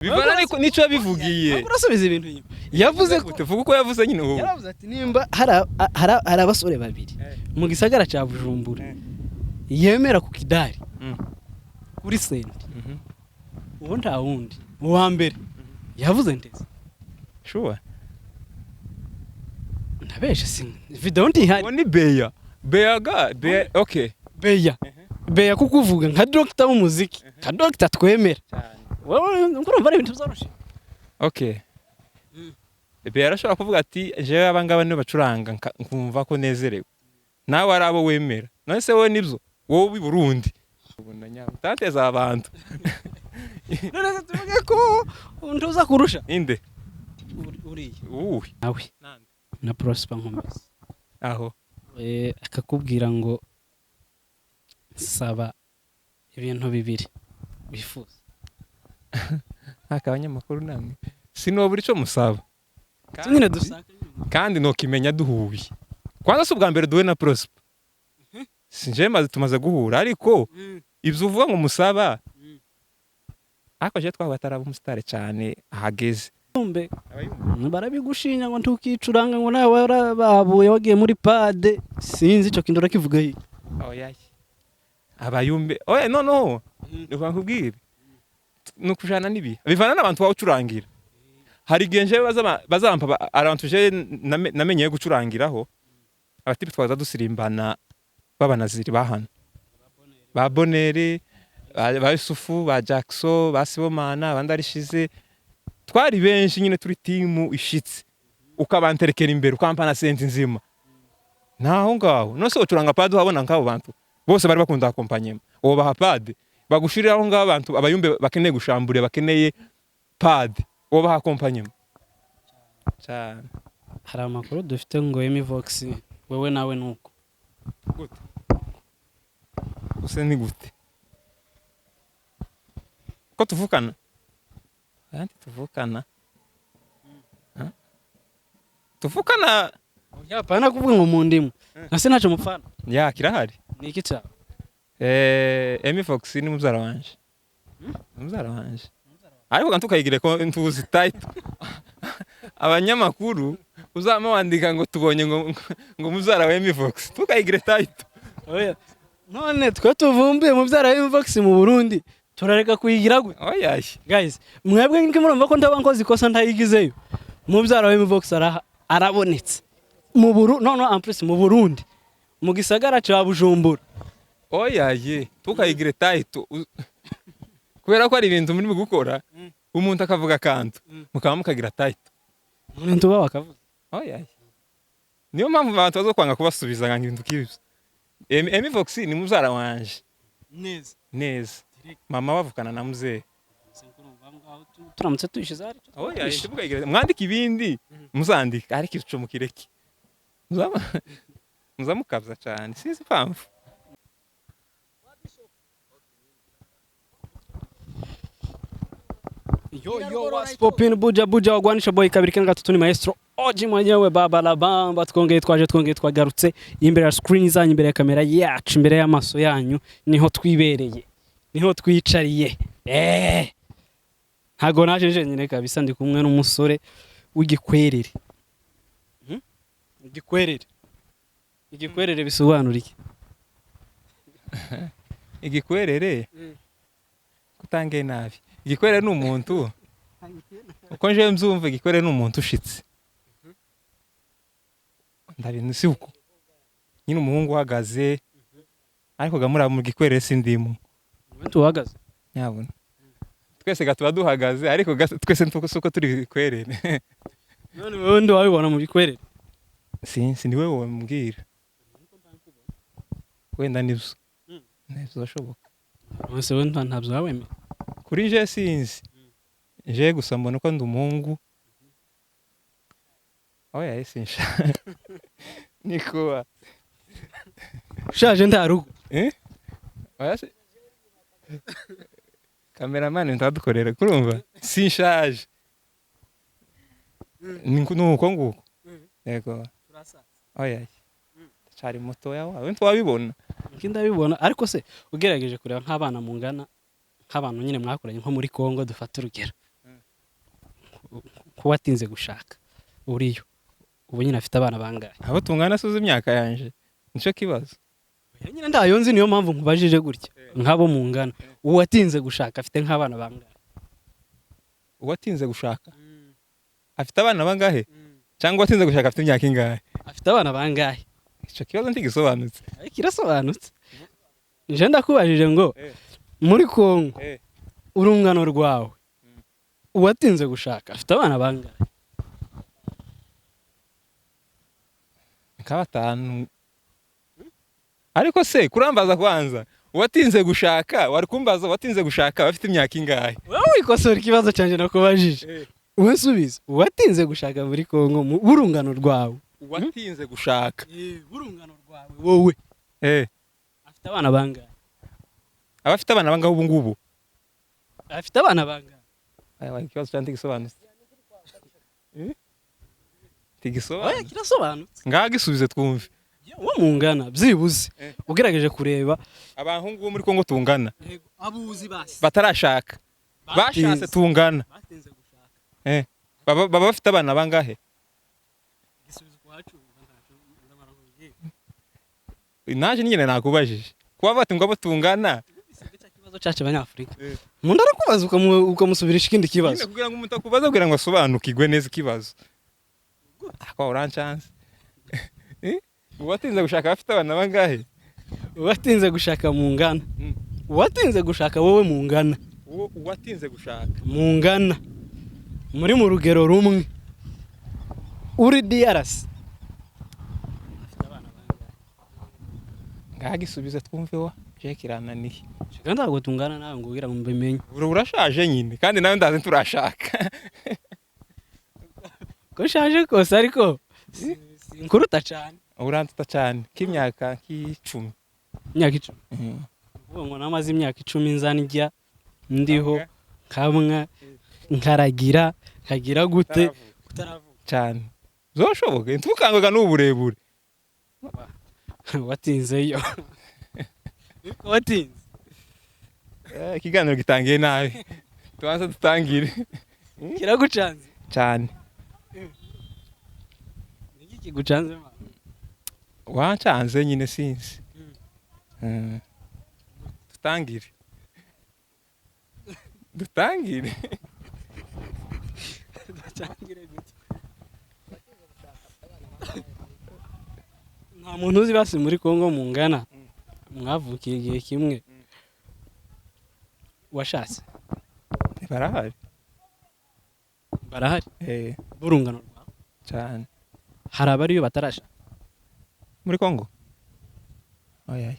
bivana nico yabivugiye urasubiza ibintu inyuma yavuze ko vuga uko yavuze nyine ubu yaravuze ati nimba hari abasore babiri mu gisagara ca Bujumbura yemera ku kidari kuri senti uwo nta wundi mu wa mbere yavuze ndetse sure ndabeshe singa video ntihari ni beya okay beya kukuvuga nka doctor w'umuziki nka doctor twemera wowe ngurumva ari ibintu byoroshye okay beya arashobora kuvuga ati jewe abangaba nibo bacuranga nkumva ko nezerewe nawe ari abo wemera none se wowe nibyo wowe i Burundi ubunanya utateza abantu none se tuvuge ko ntuza kurusha inde uriye uwi nawe na Prosper Nkomezi aho akakubwira ngo saba ibintu bibiri wifuza akabanyamakuru namwe sinobura ico musaba nyine dusaka kandi no kimenya duhuye kwanza se ubwa mbere duwe na Prosper sinje maze tumaze guhura ariko ibyo uvuga ngo musaba ariko je twabataraba umusitare cyane ahageze barabigushinya ngo ntukicuranga ngo nawe warababuye wagiye muri pade sinzi ico kindora kivuga hi oya abayumbe oya no nkubwire nukujana nibi bivana n'abantu bawucurangira hari genje bazampa abantu je namenye gucurangiraho abatipi twaza dusirimbana babanaziri bahana ba Bonere ba Yusufu ba Jackson ba Sibomana abandarishize twari benshi nyine turi timu ishitse ukabanterekera imbere ukampa na senti nzima naho ngaho no se ucuranga pade habona nk'abo bantu bose bari bakunda accompagnement uwo baha pade bagushiriraho ngaho abantu abayumbe bakeneye gushambure bakeneye pade uwo baha accompagnement cyane hari amakuru dufite ngo Emivox wewe nawe nuko gute use ni gute ko tuvukana Anti tuvukana tuvukana yapana kuvuga ngo mu ndimu nase naco mupfana ya kirahari niki cyawe Emivox ni mubyara wanje mubyara wanje ariko kantukayigire ko ntuzi title abanyamakuru uzama wandika ngo tubonye ngo mubyara wa Emivox tukayigire title oya none twe tuvumbuye mubyara wa Emivox mu Burundi turareka kuyigira gwe oya guys mwebwe nki murumva ko ndabankoze ikosa ntayigizeyo mubyara wa Emivox arabonetse mu Burundi no en plus mu Burundi mu gisagara ca Bujumbura oya tukayigire title kubera ko ari ibintu muri gukora umuntu akavuga kantu mukaba mukagira title umuntu baba akavuga oya niyo mpamvu abantu bazo kwanga kubasubiza nka ibintu kibyo Emivox ni mubyara wanje neza mama bavukana na muzee turamutse tuyishize ari oya tukayigire mwandika ibindi muzandika ariko ico mukireki muzamukavza cyane sinzi mpamvu Yo, what's poppin' buja wagwanisha boy kabiri kenga gatatu ni maestro Oji mwenyewe baba la bamba twongeye twagarutse imbere ya screen zanyu imbere ya kamera yacu imbere y'amaso yanyu niho twibereye niho twicariye ntago naje nyine kabisa ndi kumwe n'umusore w'igikwerere igikwerere bisobanura iki igikwerere kutange nabi igikwerere ni umuntu uko nje mzumva igikwerere ni umuntu ushitse ndabintu si uko nyine umuhungu uhagaze ariko gamura mu gikwerere sindimo umuntu uhagaze nyabona twese gatuba duhagaze ariko twese ntuko turi igikwerere none wewe ndo wabibona mu gikwerere sinzi ni wewe mbwira wenda nibyo zashoboka wese we ntabyo wawemera kuri je sinzi je gusa mbona ko ndi umuhungu oya sinsha niko shaje ndarugo oya se cameraman ndadukorera kurumva sinshaje nuko nguko yego oya cyari moto yawe wento wabibona ndabibona ariko se ugerageje kureba nk'abana mungana nk'abantu nyine mwakoranye nko muri Kongo dufata urugero ko watinze gushaka uriyo ubu nyine afite abana bangahe? abo tungana suza imyaka yanje nico kibazo. Nyine ndayo nzi niyo mpamvu nkubajije gutya nk'abo mungana uwatinze gushaka afite nk'abana bangahe? Uwatinze gushaka afite abana bangahe cyangwa uwatinze gushaka afite imyaka ingahe? Afite abana bangahe? Ico kibazo ntigisobanutse. Kirasobanutse. Nje ndakubajije ngo muri Kongo urungano rwawe uwatinze gushaka afite abana bangahe? Nka batanu. Ariko se kurambaza kwanza uwatinze gushaka wari kumbaza uwatinze gushaka bafite imyaka ingahe? Wowe wikosora ikibazo cyanje nakubajije. Wowe subiza uwatinze gushaka muri Kongo burungano rwawe. Uwatinze gushaka burungano rwawe wowe afite abana bangahe? Abafite abana bangahe ubu ngubu? Afite abana bangahe? Aya ikibazo cyane tigisobanutse. Tigisobanutse. Kirasobanutse. Ngaha gisubize twumve. Wo mungana byibuze ugerageje kureba abahungu bo muri Kongo tungana abuzi basi batarashaka bashatse tungana batinze gushaka baba bafite abana bangahe? Gisubizo kwacu naje nyine nakubajije kuba bati ngo abo tungana ikibazo cyacu abanyafrika umuntu arakubaza ukamusubirisha ikindi kibazo kugira ngo umuntu akubaza kugira ngo asobanukirwe neza ikibazo akwa oranchance. Uwatinze gushaka afite abana bangahe? Uwatinze gushaka mungana. Uwatinze gushaka wowe mungana. Uwatinze gushaka mungana muri mu rugero rumwe uri DRC afite abana bangahe? Ngaha gisubize twumve wa je kirananiye kandi ntabwo tungana nawe ngo ugira ngo mbimenye urashaje nyine kandi nawe ndazi turashaka ko shaje kose ariko nkuruta cyane urantuta cyane k'imyaka nk'icumi. Imyaka 10? Ubu ngo namaze imyaka 10 nzanijya ndiho kamwa nkaragira kagira gute kutaravuga cyane zoshoboka ntukangaga n'uburebure watinzeyo watinze ikiganiro gitangiye nabi tubanza dutangire kiragucanze cyane. Niki kigucanze ma wancanze nyine sinzi. Dutangire gute? Nta muntu uzi basi muri Kongo mungana mwavukiye igihe kimwe washatse? barahari burungano rwawe cyane. hari abariyo batarasha muri Kongo? Oya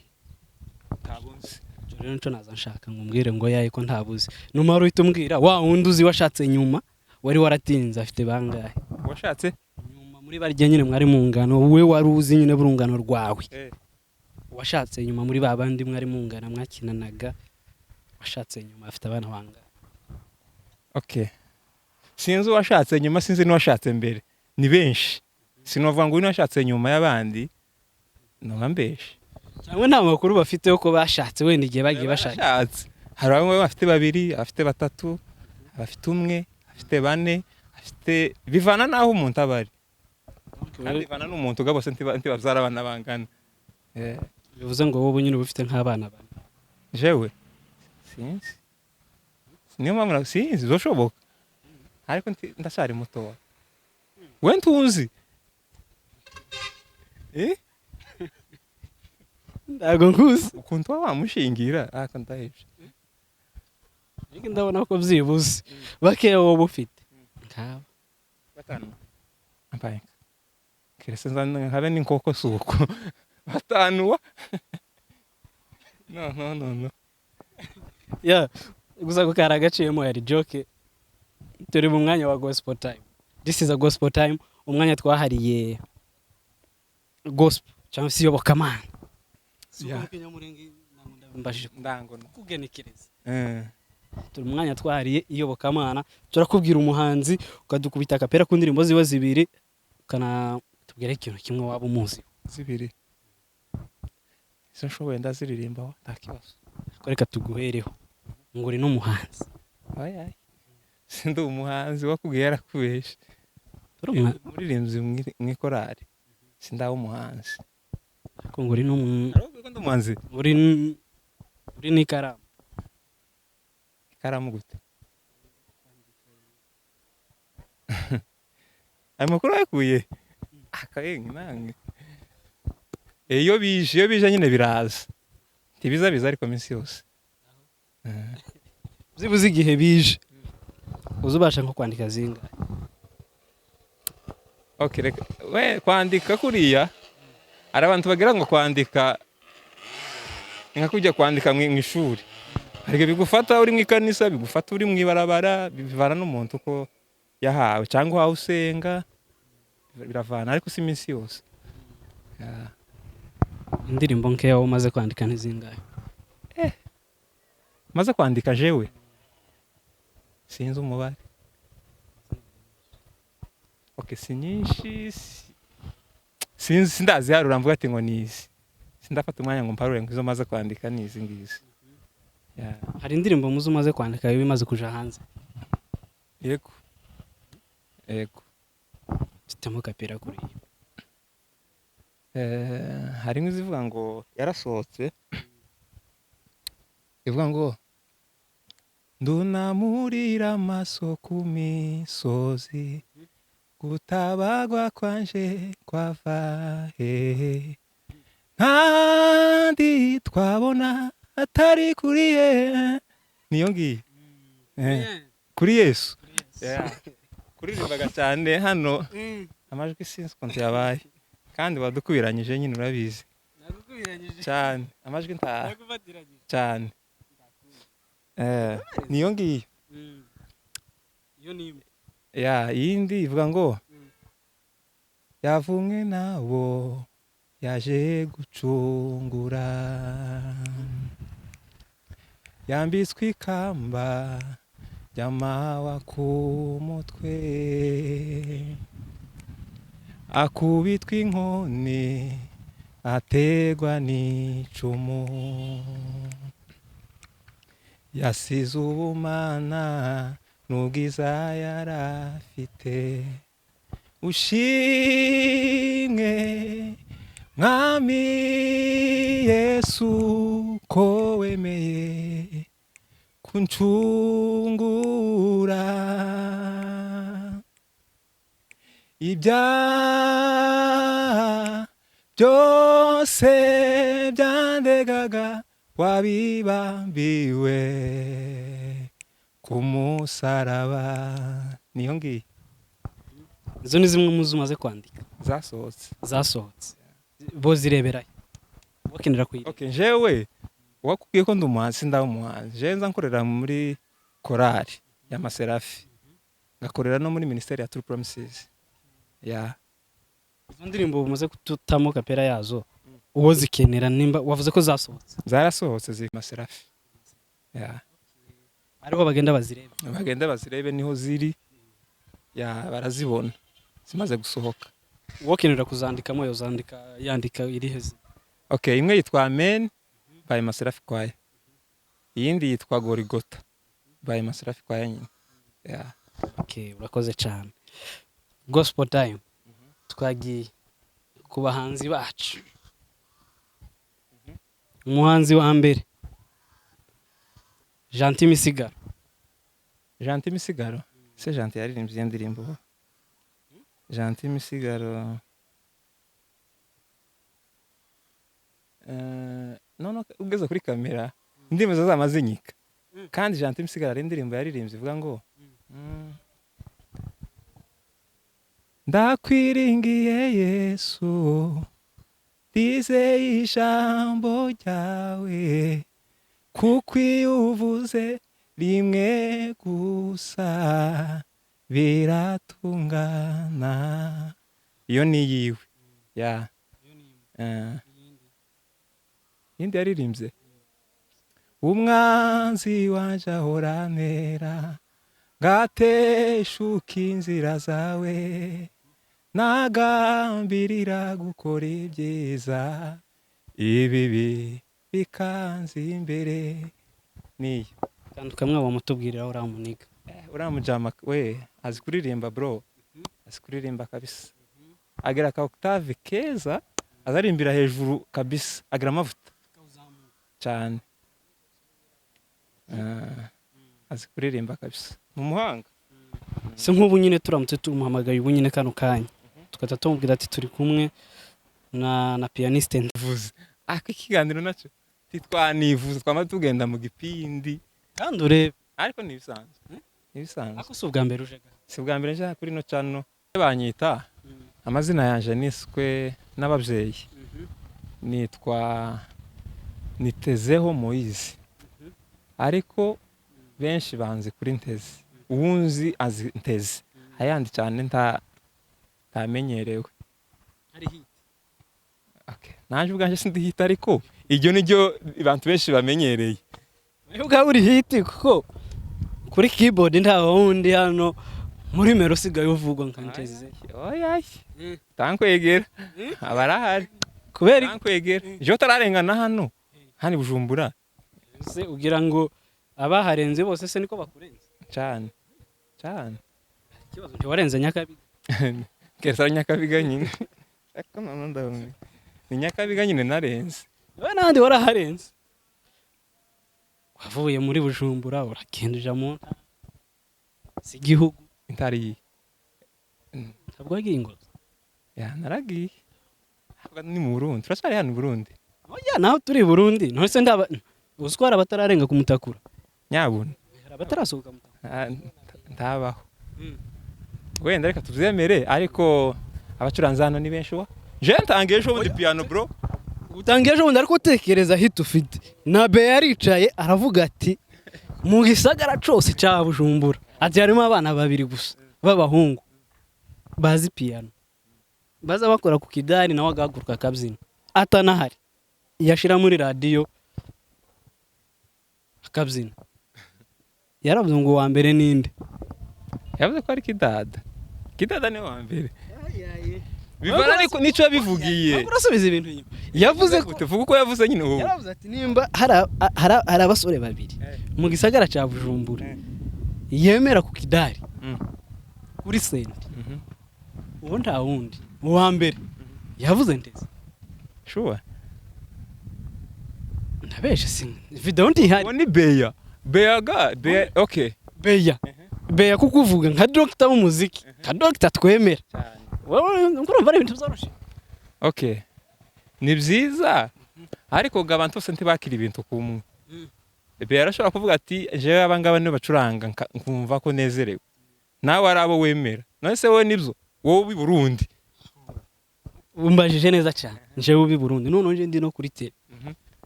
ntabunzi rero nco naza nshaka ngo mbwire ngo yaye ko ntabuzi numara uhita umbwira wa wundi uzi washatse nyuma wari waratinze afite bangahe? Washatse nyuma muri barya nyine mwari mu ngano wowe wari uzi nyine burungano rwawe washatse nyuma muri babandi mwari mu ngana mwakinanaga washatse nyuma afite abana bangahe? Okay, sinzi washatse nyuma sinzi n'uwashatse mbere ni benshi sinovuga ngo uyu washatse nyuma y'abandi nambeshe cyangwa nta makuru bafite yo ko bashatse wenda igihe bagiye bashaka. Hari bamwe bafite babiri afite batatu afite umwe afite bane afite bivana naho umuntu abari kandi bivana n'umuntu gabose ntibabyara abana bangana. Bivuze ngo wowe nyine ufite nk'abana bane? Jewe sinzi niyo mpamvu sinzi zoshoboka ariko ndashari muto we ntuzi ndago nkuzi ukuntu wamushingira ndahebye ariko ndabona ko byibuze bakeya wowe ufite nkaba batanu ambaye kirese habe n'inkoko suko batanu no ya gusa ko kara gaciyemo yari joke. Turi mu mwanya wa gospel time. This is a gospel time, umwanya twahariye gospel cyangwa se yobokamana. Ndango kugenekereza. Turi mu mwanya twahariye iyobokamana, turakubwira umuhanzi ukadukubita akapera ku ndirimbo ziba zibiri kana tubwire ikintu kimwe waba umuzi. Zibiri izo nshoboye ndaziririmbaho nta kibazo reka tuguhereho ngo uri n'umuhanzi. sindi umuhanzi wakubwiye yarakubeshe umuririmbyi mw'ikorari sindaho umuhanzi ariko ngo uri n'umuhanzi uri n'ikaramu ikaramu gute ayo makuru yakuye akayenga nange iyo bije nyine biraza ntibiza ariko minsi yose zibuze igihe bije uzubasha nko kwandika zingahe okay reka we kwandika kuriya ari abantu bagira ngo kwandika nka kujya kwandika mu ishuri ariko bigufata uri mu ikanisa bigufata uri mu ibarabara bivana n'umuntu uko yahawe cyangwa aho usenga biravana ariko si minsi yose indirimbo nkeya umaze kwandika n'izingahe maze kwandika jewe sinzi umubare okay si nyinshi sindazi harura mvuga ati ngo nizi sindafata umwanya ngo mparure ngo izo maze kwandika nizi ngizi hari indirimbo muzi umaze kwandika bimaze kuja hanze yego kitamo kapera kuri hari nk'izivuga ngo yarasohotse ivuga ngo ndunamurira amaso ku misozi gutabagwa kwanje kwava hehe kandi twabona atari kuri ye niyo ngiye kuri Yesu kuririmbaga cyane hano amajwi sinzi ukuntu yabaye kandi wadukubiranyije nyine urabizi cyane amajwi ntaha cyane niyo ngiyo yindi ivuga ngo yavumwe nabo yaje gucungura yambitswe ikamba ry'amahwa ku mutwe akubitwa inkoni ategwa n'icumu yasize ubumana n'ubwiza yarafite ushimwe mwami Yesu ko wemeye kuncungura ibyaha byose byandegaga wabibambiwe ku musaraba niyo ngiyo izo ni zimwe mu zo umaze kwandika zasohotse bo zireberayo wakenera kuyiga okay jewe wakubwiye ko ndi umuhanzi ndaho umuhanzi jewe nza nkorera muri korali y'amaserafi ngakorera no muri ministeri ya True Promises izo ndirimbo umaze kututamo kapera yazo uwo zikenera nimba wavuze ko zarasohotse ziri maserafi ariho bagenda bazirebe niho ziri barazibona zimaze gusohoka wokenera kuzandikamo yandika iriheze okay imwe yitwa Amen by Maserafi Choir iyindi yitwa Gorigota by Maserafi Choir nyine okay urakoze cyane gospel time twagiye ku bahanzi bacu umuhanzi wa mbere Gentil Misigaro se Gentil yaririmbye iyo ndirimbo Gentil Misigaro none ugeze kuri kamera indirimbo zamazinyika kandi Gentil Misigaro ari indirimbo yaririmbye ivuga ngo ndakwiringiye Yesu ndizeye ijambo ryawe kuko iyo uvuze rimwe gusa biratungana iyo ni yiwe yindi yaririmbye umwanzi wanje ahorantera ngateshuka inzira zawe nagambirira gukora ibyiza ibibi bikanza imbere niyo kandi ukamwaba mutubwirira uramuniga uramujama we azi kuririmba bro, azi kuririmba kabisa, agira ka octave keza, azarimbira hejuru kabisa, agira amavuta cyane. Azi kuririmba kabisa mu muhanga. se nk'ubu nyine turamutse tumuhamagaye ubu nyine kano kanya tukata tumubwira ati turi kumwe na pianiste Vuze ikiganiro nacyo titwanivuze, twama tugenda mu gipindi kandi urebe, ariko nibisanzwe ako si ubwa mbere uje si bwa mbere nje kuri no channel. Banyita amazina yanje niswe n'ababyeyi, nitwa Nitezeho Moise, ariko benshi banzi kuri Nteze, uwunzi azi Nteze, ayandi cyane ntamenyerewe. Okay, naje ubwanje sindi hit, ariko iryo niryo abantu benshi bamenyereye. ubwa buri hit kuko kuri keyboard nta wundi hano muri mero sigaye uvugwa nka Nteze. Oya tankwegera abarahari kubera tankwegera je tararengana hano Bujumbura. se ugira ngo abaharenze bose se niko bakurenze cyane ikibazo ntiwarenze Nyakabiga kesa Nyakabiga nyine ariko none ndabona ni Nyakabiga nyine narenze. we nandi waraharenze, wavuye muri Bujumbura uragendera mu ntara si igihugu intari ntabwo wagiye Ngozi. naragiye ni mu Burundi, turashari hano Burundi. oya naho turi Burundi none se ndaba uzwara batararenga ku Mutakura nyabuna batarasohoka Mutakura ndabaho. Wenda reka tuvyemere, ariko abacuranzi hano ni benshi wa je ntangiye ejo bundi piano bro, utangiye ejo bundi ariko utekereza hit ufite na be yaricaye aravuga ati mu gisagara cose cya Bujumbura ati harimo abana babiri gusa b'abahungu bazi piano baza bakora ku kidari nawe agahaguruka akabyina atanahari, yashira muri radio akabyina. Yaravuze ngo wa mbere ninde? yavuze ko ari Kidada ni wa mbere. Bivana nico bivugiye. Urasubiza ibintu nyuma. Yavuze ko vuga uko yavuze nyine ubu. Yaravuze ati nimba hari abasore babiri mu gisagara cya Bujumbura yemera ku kidari kuri sente, uwo nta wundi uwa mbere yavuze Nteze. Sure. Ntabeshe singa video ntihari. Ni Beya okay. Beya kukuvuga nka doctor w'umuziki, nka doctor twemera. Wowe ngurumva ari ibintu byoroshye. Okay. Ni byiza, ariko gabantu bose ntibakira ibintu kumwe. Beya arashobora kuvuga ati jewe abangaba nibo bacuranga nkumva ko nezerewe, nawe arabo wemera. None se wowe nibyo wowe ubi Burundi. Umbajije neza cyane jewe ubi Burundi none nje ndi no kuri tele.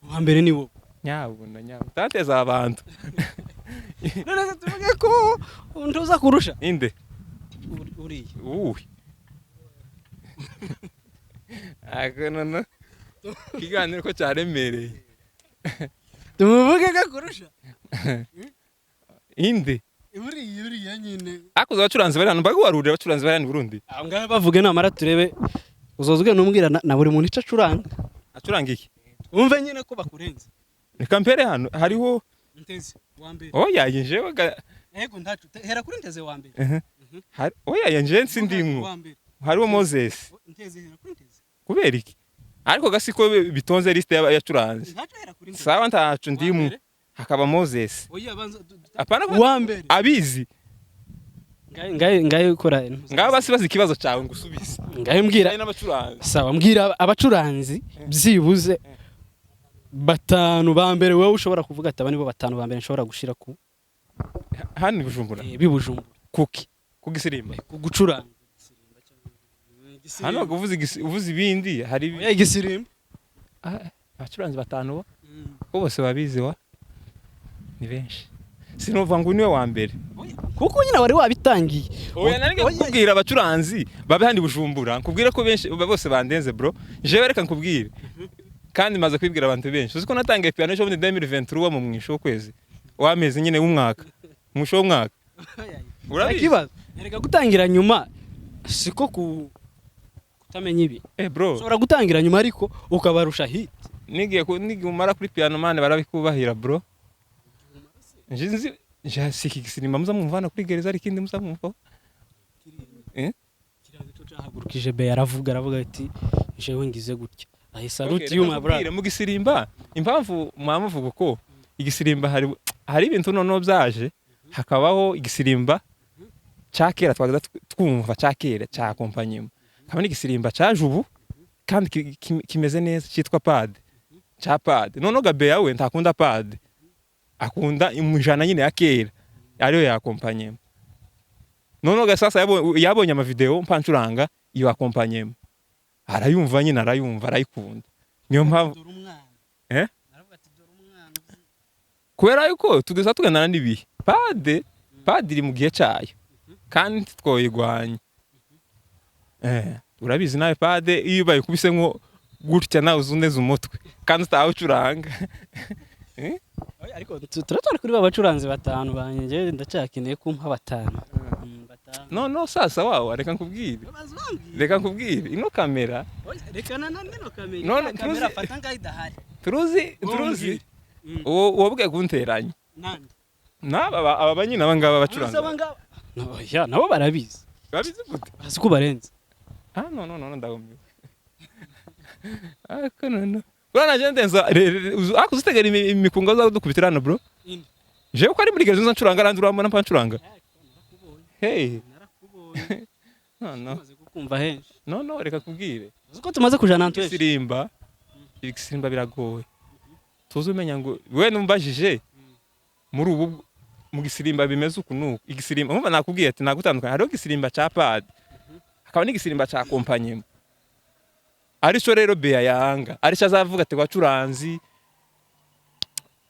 Uwa mbere ni wowe. Nyabuna tateza abantu. None tuvuge ko ntuza kurusha inde uriye akonono kiganiro ko cyaremereye. tumuvuge ko kurusha inde uriye nyine akuza abacuranzi bari hano bagwarurira abacuranzi bari hano Burundi. Ngaho bavuge namara turebe uzozwe numbwira na buri muntu acuranga iki umve nyine ko bakurenze. Reka mpere hano hariho Nteze wa mbere. Oya yenjewe yego ndacu hera kuri Nteze wa mbere. Oya yenje nsindimwo hariho Moses. Nteze hera kuri Nteze kubera iki ariko gasiko bitonze liste y'abacuranzi. Sawa ntacu ndimu hakaba Moses. Oya banza apana wa mbere abizi ngaye ukora ngaho basibaza ikibazo cyawe ngusubize. Ngaye mbwira n'abacuranzi. Sawa mbwira abacuranzi byibuze batanu ba mbere wowe ushobora kuvuga ati abani bo batanu ba mbere nshobora gushira ku hano Bujumbura. Bibujumbura kuki kugisimba gucuranga hano uvuze ibindi hari igisirimba. abacuranzi batanu bo bose babizi wa ni benshi sinumva ngo niwe wa mbere kuko nyine wari wabitangiye. Oya nari kubwira abacuranzi babe handi Bujumbura nkubwire ko benshi bose bandenze bro. Jewe reka nkubwire kandi maze kwibwira abantu benshi uziko natangiye piano ejo muri 2023 mu mwisho kwezi wameze nyine w'umwaka mwisho w'umwaka. Urabikibaza reka gutangira nyuma siko kutamenya ibi bro ushobora gutangira nyuma ariko ukabarusha hit. Nigiye umara kuri piano man barabikubahira bro. je siki gisimba muza mwumvana kuri gereza ari kindi muza mwumva hagurukije be aravuga ati jewe ngize gutya ahise aruti yuma brother mu gisirimba impamvu mwamuvuga ko igisirimba hari ibintu nono byaje hakabaho igisirimba cyakera twagaza twumva cyakera cya kompanyemo kaba ni igisirimba cyaje ubu kandi kimeze neza cyitwa pad cya pad nono gabe yawe ntakunda pad akunda imujana nyine yakera ariyo yakompanyemo nono gasasa yabonye ama video mpancuranga iyo akompanyemo arayumva nyine arayikunda niyo mpamvu kubera yuko tugeza tuganana n'ibihe pad iri mu gihe cyayo kandi twoyigwanya urabizi nawe pad iyo bayikubise nko gutya nawe uzuneza umutwe kandi utawucuranga ariko turatwara kuri babacuranzi batanu banjye ndacyakeneye kumpa batanu no sasa wawe reka nkubwire ino kamera reka nino kamera fata ngayidahari turuzi wobwe kunteranya naba aba banyine abangaba bacuranza nabo barabizi gute bazi ko barenze no ndagumiwe no Bwana jendenza akuzitegera imikunga za dukubitirana bro je ko ari muri gereza ncuranga arandura mbona mpancuranga narakubonye maze kukumva henshi no reka kubwire uko tumaze kujana ntwe igisimba biragoye tuzumenya ngo we numbajije muri ubu mu gisirimba bimeze ukunuko igisimba umva nakubwiye ati nagutandukanye hariho igisimba ca pad akaba n'igisimba ca kompanyemo arico rero beya yanga arico azavuga ati wacuranzi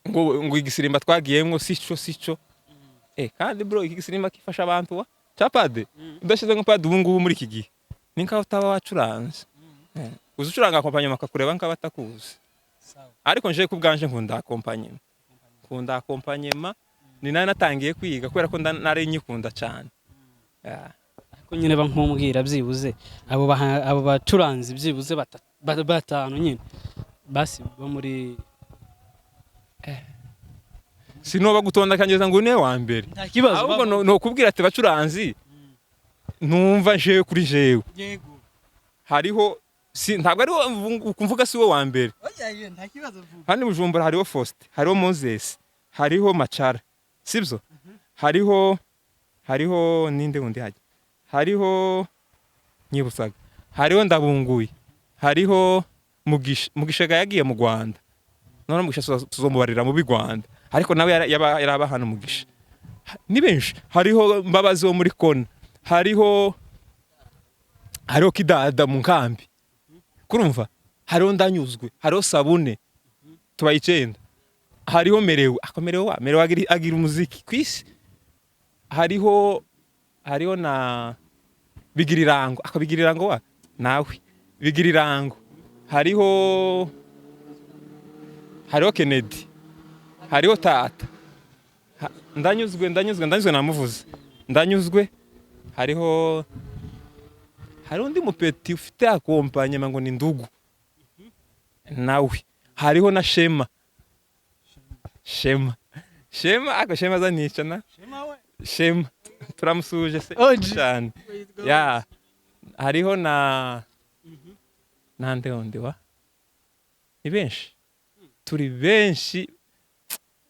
ngo igisimba twagiyemwo sico kandi bro iki gisimba kifasha abantu wa capade udashize ngo pad ubu ngubu muri iki gihe ninka utaba wacuranze uzucuranga kompanyemo akakureba nka batakuzi ariko nje kubganje nkunda kompanyema ni nari natangiye kwiga kubera ko nari nyikunda cyane ko nyine bankumbwira byibuze abo bacuranzi byibuze batanu nyine basi bo muri sinoba gutonda kangeza ngo ne wa mbere ahubwo no kubwira ati bacuranzi numva nje kuri jewe yego hariho ntabwo ari kumvuga si wo wa mbere nta kibazo vuga hano Bujumbura hariho Faustin hariho Moses hariho Machara sibyo hariho ninde wundi haje hariho Nyibusaga hariho Ndabunguye hariho Mugisha yagiye mu Rwanda none Mugisha tuzomubarira mu Rwanda ariko nawe yaraba hano Mugisha ni benshi hariho Mbabazi wo muri Kona hariho Kidada mu nkambi kurumva hariho Ndanyuzwe hariho Sabune tubayicenda hariho Merewe agira umuziki kwisi hariho na Bigirirango akabigirirango wa nawe Bigirirango hariho Kennedy hariho Tata Ndanyuzwe namuvuze Ndanyuzwe hariho undi mupeti ufite akompanyema ngo ni Ndugu nawe hariho na Shema ako Shema zanicana Shema turamusuje se cyane hariho na nande wa ni benshi turi benshi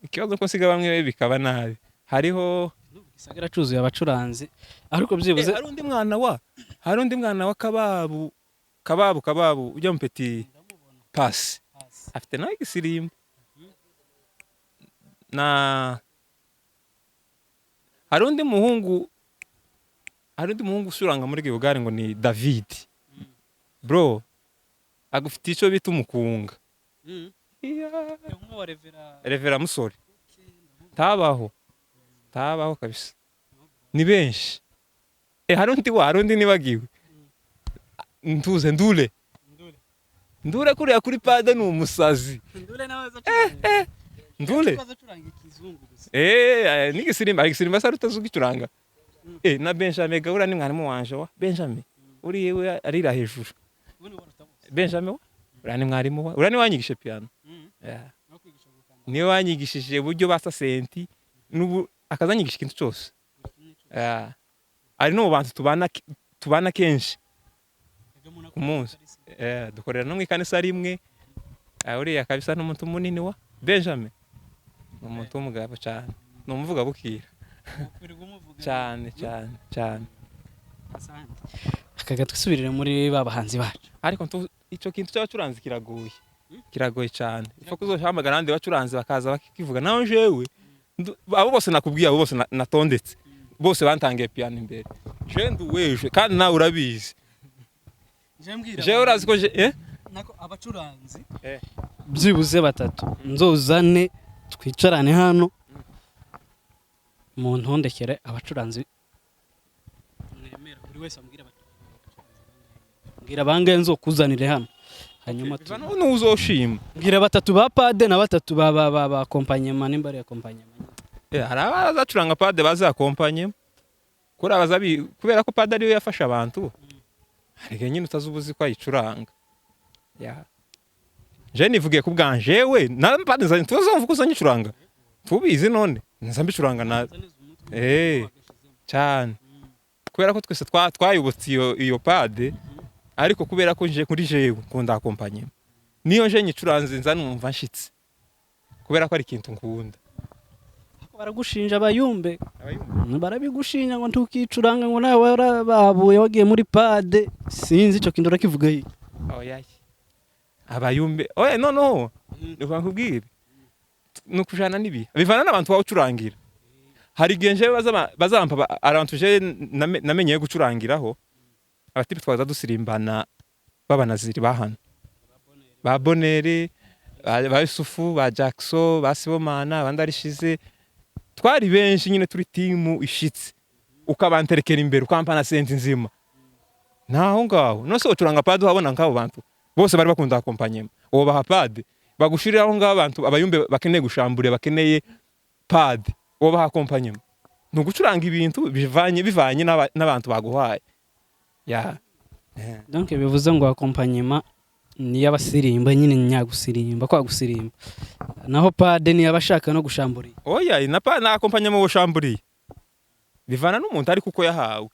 ikibazo ko nsiga bamwe bikaba nabi hariho gisagara cuzuye abacuranzi ariko byibuze hari undi mwana wa Kababu ujya mu Petit Pass afite nawe igisirimba na hari undi muhungu usuranga muri Gihogari ngo ni David bro agufite ico bita umukunga Revera Musore tabaho kabisa ni benshi hari undi nibagiwe ntuze ndure kuriya kuri pade ni umusazi ndure n'igisimba sa rutazugicuranga na Benjamin Gahura ni mwarimu wanje wa Benjamin uri yewe arira hejuru Benjamin ura ni mwarimu wa ura ni wanyigisha piano niwe wanyigishije buryo basa senti akazanyigisha ikintu cyose. Ari no mu bantu tubana kenshi ku munsi. Dukorera no mu ikanisa rimwe. Uriya kabisa n'umuntu munini wa Benjamin, umuntu w'umugabo cyane, ni umuvuga bukira cyane cyane cyane. Akaga twisubirire muri babahanzi bacu, ariko icyo kintu cy'abacuranzi kiragoye cyane. Ifa kuzohamagara abandi bacuranzi bakaza bakivuga nawe jewe abo bose nakubwiye, abo bose natondetse bose bantangiye piano imbere, je nduweje kandi nawe urabizi. Je urazi ko nako abacuranzi byibuze batatu nzozane twicarane hano mu ntondekere abacuranzi mwemera buri wese ambwira bangaye nzokuzanire hano, hanyuma uzoshima mbwira batatu ba pade na batatu ba accompagnement nimba ari accompagnement. Hari abazacuranga pade bazakompanye kubera ko pade ariyo yafasha abantu, hari nyine utazubuzi ko ayicuranga. Je nivugiye ku bwanje we na pade zanjye tuzumva ko zanyicuranga tubizi none nza mbicuranga na cyane, kubera ko twese twayubutse iyo pade, ariko kubera ko nje kuri jewe nkunda accompagnement niyo nje nyicuranze nza numva nshitse kubera ko ari ikintu nkunda. Baragushinja abayumbe barabigushinja ngo ntukicuranga ngo nawe warababuye wagiye muri pade, sinzi ico kintu rakivuga yi. Abayumbe no bakubwira nukujana nibi bivana n'abantu bawucurangira. Hari igihe nje bazampa abantu je namenyeye gucurangiraho, abatipe twaza dusirimbana babanaziri bahana ba Bonere ba Yusufu ba Jackson ba Sibomana bandarishize, twari benshi nyine turi timu ishitse, ukabanterekera imbere ukampana senti nzima naho ngaho no se ucuranga pade wabona ngabo bantu bose bari bakunda accompagnement. Uwo baha pade bagushiriraho ngabo abantu abayumbe bakeneye gushambure bakeneye pade, uwo baha accompagnement nugucuranga ibintu bivanye n'abantu baguhaye. Donc bivuze ngo accompagnement ni y'abasirimba nyine nyagusirimba kwa gusirimba, naho pade ni abashaka no gushamburiye. Na accompagnement wo shamburiye bivana n'umuntu ariko uko yahawe,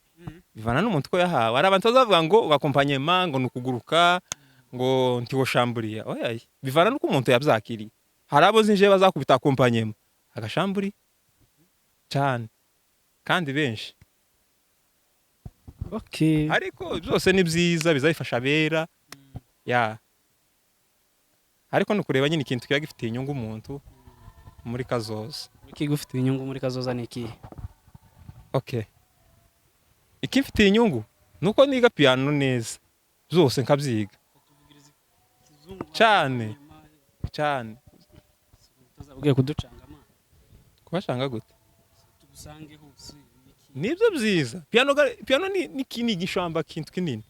bivana n'umuntu uko yahawe. Ari abantu bazavuga ngo accompagnement ngo nukuguruka ngo ntiwo shamburiye, bivana n'uko umuntu yabyakiriye. Hari abo zinje bazakubita accompagnement agashamburi cyane kandi benshi. Ariko byose ni byiza bizayifasha bera ariko nukureba nyine ikintu kiba gifitiye inyungu umuntu muri kazoza. Ikigufitiye inyungu muri kazoza ni iki? Ikifitiye inyungu nuko niga piano neza zose nkabyiga cyane cyane. Tuzavuge kuducanga amana kubashanga gute tugusange hose nibyo byiza. Piano ni kini gishamba kintu kinini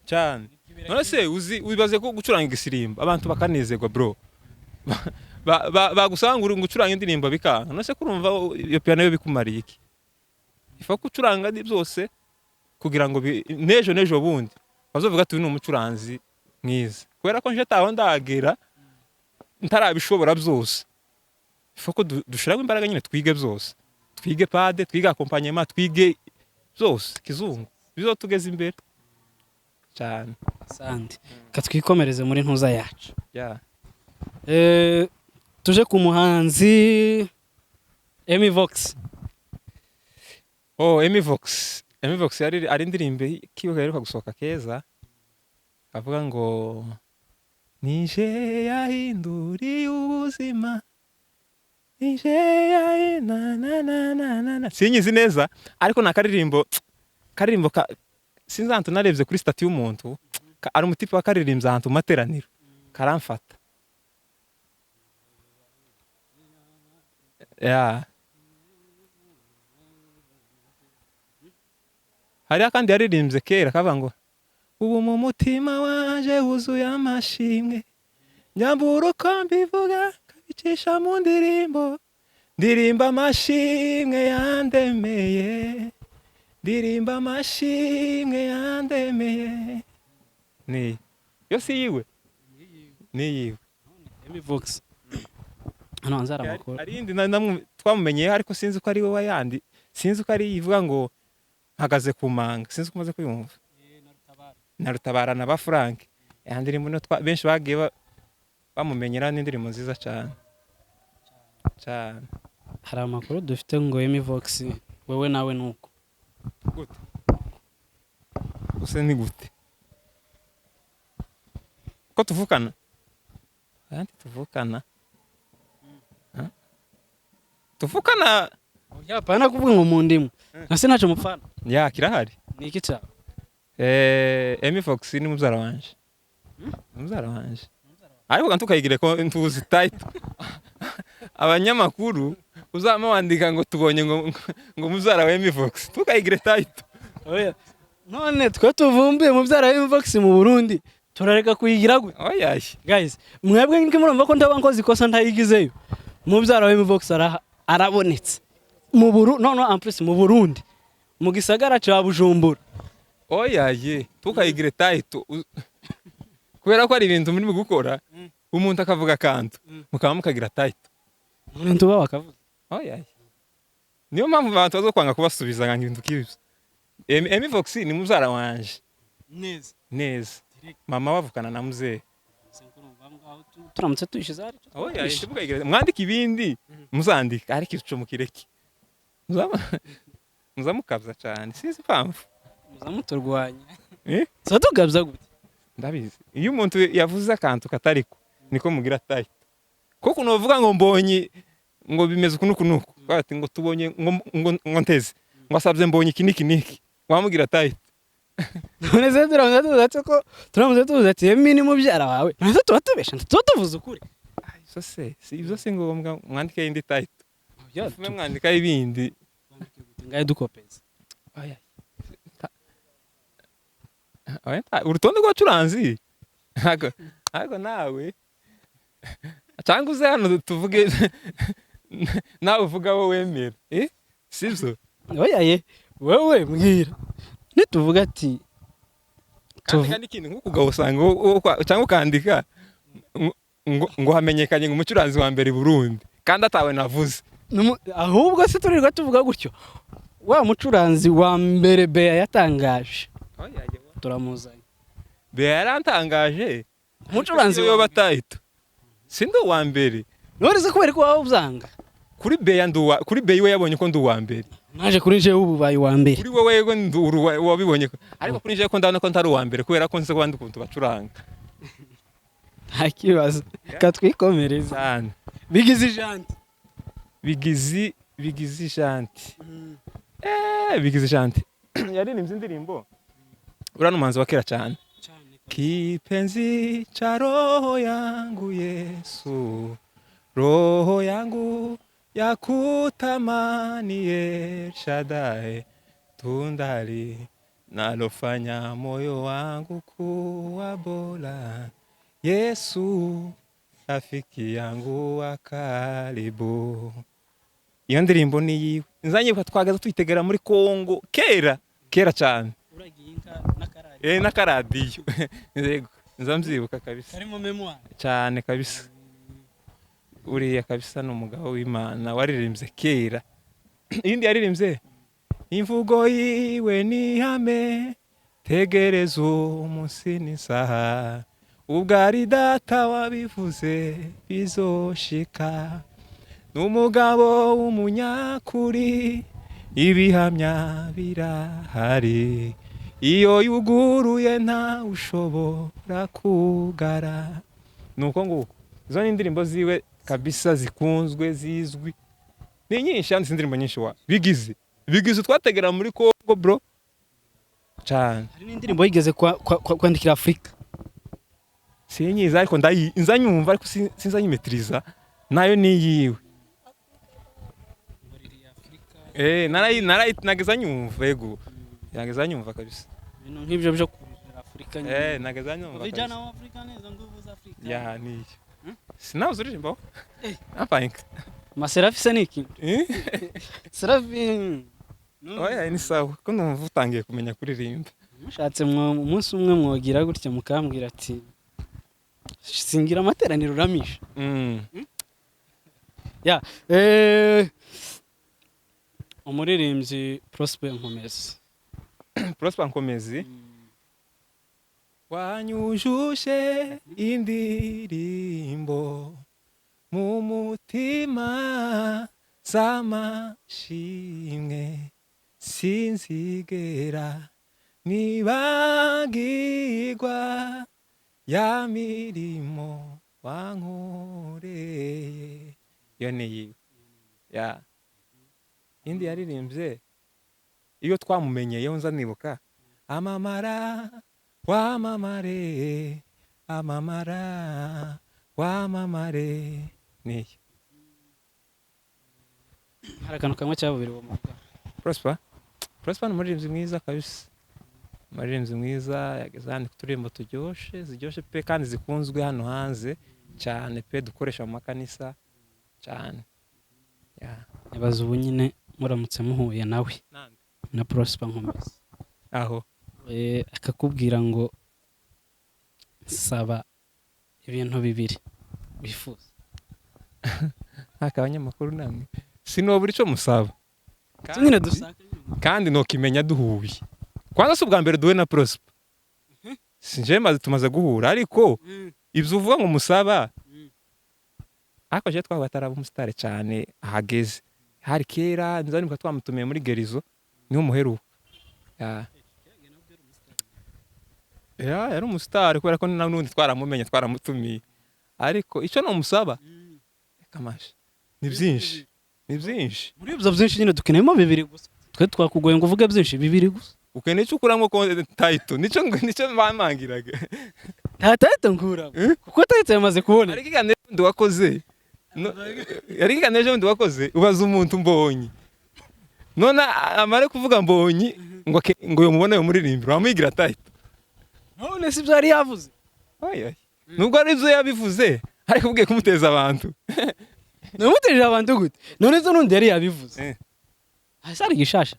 cyane. None se wibaze ko gucuranga igisirimba abantu bakanezerwa bro, bagusanga uri gucuranga indirimbo bikanga. None se kurumva iyo piano yo bikumariye iki? Ifa gucuranga ndi byose kugira ngo nejo bundi bazovuga ati ni umucuranzi mwiza, kubera ko nje taho ndagera ntarabishobora byose. Ifa ko dushiramo imbaraga nyine twige byose, twige pade, twige accompagnement, twige byose kizungu bizotugeza imbere cyane. Sandi katwikomereze muri ntuza yacu. Tuje ku muhanzi Emivox. Emivox ari indirimbe kibuga rero gusohoka keza, avuga ngo nije yahinduriye ubuzima, nije na sinyizi neza, ariko nakaririmbo sinzi ahantu narebye kuri stati y'umuntu, ari umutipe wa karirimbye ahantu materaniro karamfata. Hari akandi yaririmbye kera kavuga ngo ubu mu mutima wanje wuzuye amashimwe, nyambura uko mbivuga kabicisha mu ndirimba amashimwe yandemeye, ndirimba amashimwe yandemeye. Ni yo si yiwe ni yiwe Emivox. Hano anzara makuru arindi twamumenyeyeho ariko sinzi ko ari we wayandi, sinzi ko ari ivuga ngo mpagaze ku manga, sinzi ko umaze kuyumva na Rutabara na ba Frank. Ya ndirimbo benshi bagiye bamumenyera n'indirimbo nziza cyane cyane. Hari amakuru dufite ngo Emivox wewe nawe nuko gute use ni gute ko tuvukana kandi tuvukana tuvukana yapana kuvuga ngo mu ndimu nase naco mupfana ya kirahari ni iki cyawe Emivox ni mubyara wanje mubyara wanje ariko kandi tukayigire ko ntuzi title abanyamakuru uzama wandika ngo tubonye ngo mubyara wa Emivox tukayigire title. Oya none twe tuvumbuye mubyara wa Emivox mu Burundi turareka kuyigira gute? Oya guys mwebwe nki murumva ko ndabankoze ikosa ndayigizeyo mubyara wa Emivox arabonetse mu Burundi no en plus mu Burundi mu gisagara ca Bujumbura. Oya tukayigire title kubera ko ari ibintu muri gukora umuntu akavuga kantu mukaba mukagira title umuntu baba akavuga. Oya niyo mpamvu abantu bazokwanga kubasubiza nka ibintu kibyo. Emivox ni mubyara wanje neza mama bavukana na muzehe turamutse tuyishize ari. Oya tukayigire mwandika ibindi muzandika ariko ico mukireke muzamukabza cyane sinzi mpamvu muzamuturwanya tugabza gute ndabizi iyo umuntu yavuze akantu katariko niko mugira title koko novuga ngo mbonye ngo bimeze kunuku bati ngo tubonye ngo nteze ngo asabye mbonye iki wamugira title. None se turamutse tuvuze ati Emi mubyara wawe none tuba tubesha tuvuze ukuri so se si ibyo se ngombwa mwandike indi title mwandika ibindi ngaye dukopeza. Urutonde rw'abacuranzi ntago nawe cyangwa uze hano tuvuge nawe uvuga wowe wemera sibyo. Oya wowe mbwira nituvuga ati kandi n'ikindi nk'uko usanga cyangwa ukandika ngo hamenyekanye ngo umucuranzi wa mbere i Burundi kandi atawe navuze ahubwo se turirwa tuvuga gutyo wa mucuranzi wa mbere Bea yatangaje turamuzanye Bea yarantangaje umucuranzi we batahita sindi uwa mbere norize kubera ko wawe ubyanga kuri Bea we yabonye ko ndi uwa mbere naje kuri nje ubu bayi wa mbere kuri wowe yego nduru wabibonye ariko kuri nje ko ndabona ko ntari uwa mbere kubera ko nse kwandi kuntu bacuranga ntakibazo katwikomereza cyane bigize ijante bigize ijante yaririmbye indirimbo urano umuhanzi wa kera cyane kipenzi cha roho yangu Yesu roho yangu yakutamani El Shaddai tundali nalofanya moyo wangu kuwa bora Yesu rafiki yangu wa karibu. Iyo ndirimbo ni yiwe nzanye twagaza tuyitegera muri Kongo kera cyane n'akaradiyo yego nzamzibuka kabisa karimo memoire cyane kabisa. Uriya kabisa n'umugabo w'Imana waririmbye kera. Iyindi yaririmbye imvugo yiwe ni hame tegereza umunsi n'isaha ubwo ari data wabivuze bizoshika n'umugabo w'umunyakuri ibihamya birahari iyo yuguruye nta ushobora kugara. Nuko nguko izo ni indirimbo ziwe kabisa zikunzwe zizwi ni nyinshi yanditse indirimbo nyinshi wa bigize twategera muri Kongo bro cyane. Hari n'indirimbo yigeze kwandikira Afrika sinyiza ariko nzanyumva ariko sinzanyimetriza nayo ni yiwe nageza nyumva yego yageza nyumva kabisa ibintu nk'ibyo byo kurira Afrika nageza nyumva bijana wa Afrika neza nguvuza Afrika ya niyo sinavuze uririmbo apanka Maserafi se niki Serafi oya ni sawa ko numva utangiye kumenya kuririmba mushatse umunsi umwe mwogira gutya mukambwira ati singira amateraniro uramisha ya umuririmbyi Prosper Nkomezi. Prosper Nkomezi wanyujuje indirimbo mu mutima z'amashimwe sinzigera nibagirwa ya mirimo wankoreye. Iyo ni yiwe ya indi yaririmbye iyo twamumenyeyeho nza nibuka amamara wamamare amamara wamamare niyo. Hari akantu kamwe cyabubiri uwo mugabo. Prosper ni umuririmbyi mwiza kabisa, umuririmbyi mwiza yageze hano kuturirimbo ziryoshe pe kandi zikunzwe hano hanze cyane pe, dukoresha mu makanisa cyane. Nibaza ubu nyine muramutse muhuye nawe na Prosper Nkomezi aho akakubwira ngo saba ibintu bibiri wifuza. Abanyamakuru namwe sinobura icyo musaba nyine dusaka kandi nokimenya duhuye. Kwanza si ubwa mbere duhuye na Prosper, sinje maze tumaze guhura, ariko ibyo uvuga ngo musaba ariko je twabaye ataraba umusitari cyane ahageze. Hari kera nzanibuka twamutumiye muri Gerizo niho muheruka. Yari umusitari kubera ko n'undi twaramumenye twaramutumiye, ariko icyo no musaba kamashi ni byinshi muri ibyo byinshi nyine dukeneyemo bibiri gusa. Twe twakugoye ngo uvuge byinshi, bibiri gusa. Ukeneye icyo ukuramo title, nicyo bamangiraga. Nta title nkuramo kuko title yamaze kubona. Ariko iganiro ndi wakoze ubaza umuntu mbonye none amare kuvuga mbonye ngo yomubone umuririmbira wamwigira title. None si byari yavuze nubwo ari byo yabivuze ariko ubwiye kumuteza abantu. Namuteje abantu gute? None zo nundi yari yabivuze. Hasari gishasha.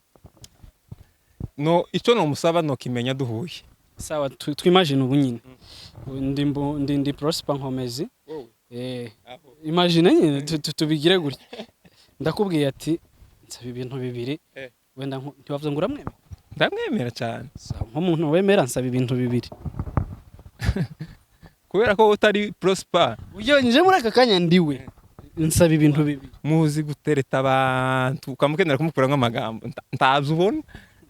No icyo no musaba no kimenya duhuye. Sawa twimagine ubu nyine. Ndi Prosper Nkomezi. Imagine nyine tubigire gutya. Ndakubwiye ati nsaba ibintu bibiri. Wenda ntiwavuze ngo uramwemera? Ndamwemera cyane. Nk'umuntu wemera nsaba ibintu bibiri. Kubera ko utari Prosper. Uyonje muri aka kanya ndiwe. Nsaba ibintu bibiri. Muzi gutereta abantu ukamukenera kumukura nk'amagambo ntabyo ubona.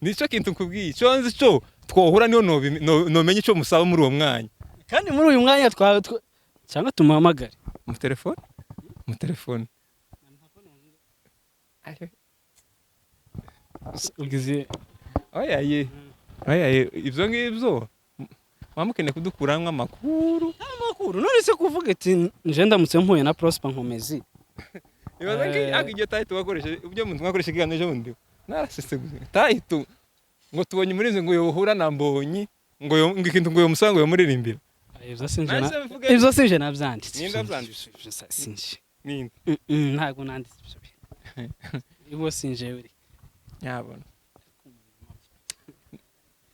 Nicyo kintu nkubwiye icyo nzi cyo twohura niyo no menye icyo musaba muri uwo mwanya. Kandi muri uyu mwanya cyangwa tumuhamagare mu telefone. Ugize oya ibyo ngibyo wamukeneye kudukuramwe amakuru. None se kuvuga ati nje ndamutse mpuye na Prosper Nkomezi. Ibaza ngiye title wakoresheje ibyo muntu mwakoresheje iganije bundi narasese title ngo tubonye muri ngo yohura na mbonyi ngo ikintu ngo yomusanga yo muririmbira. Ibyo sinje nabyanditse. Ninda byanditse. Sinje. Ninda. Ntago nanditse ibyo. Ibo sinje uri. Nyabona.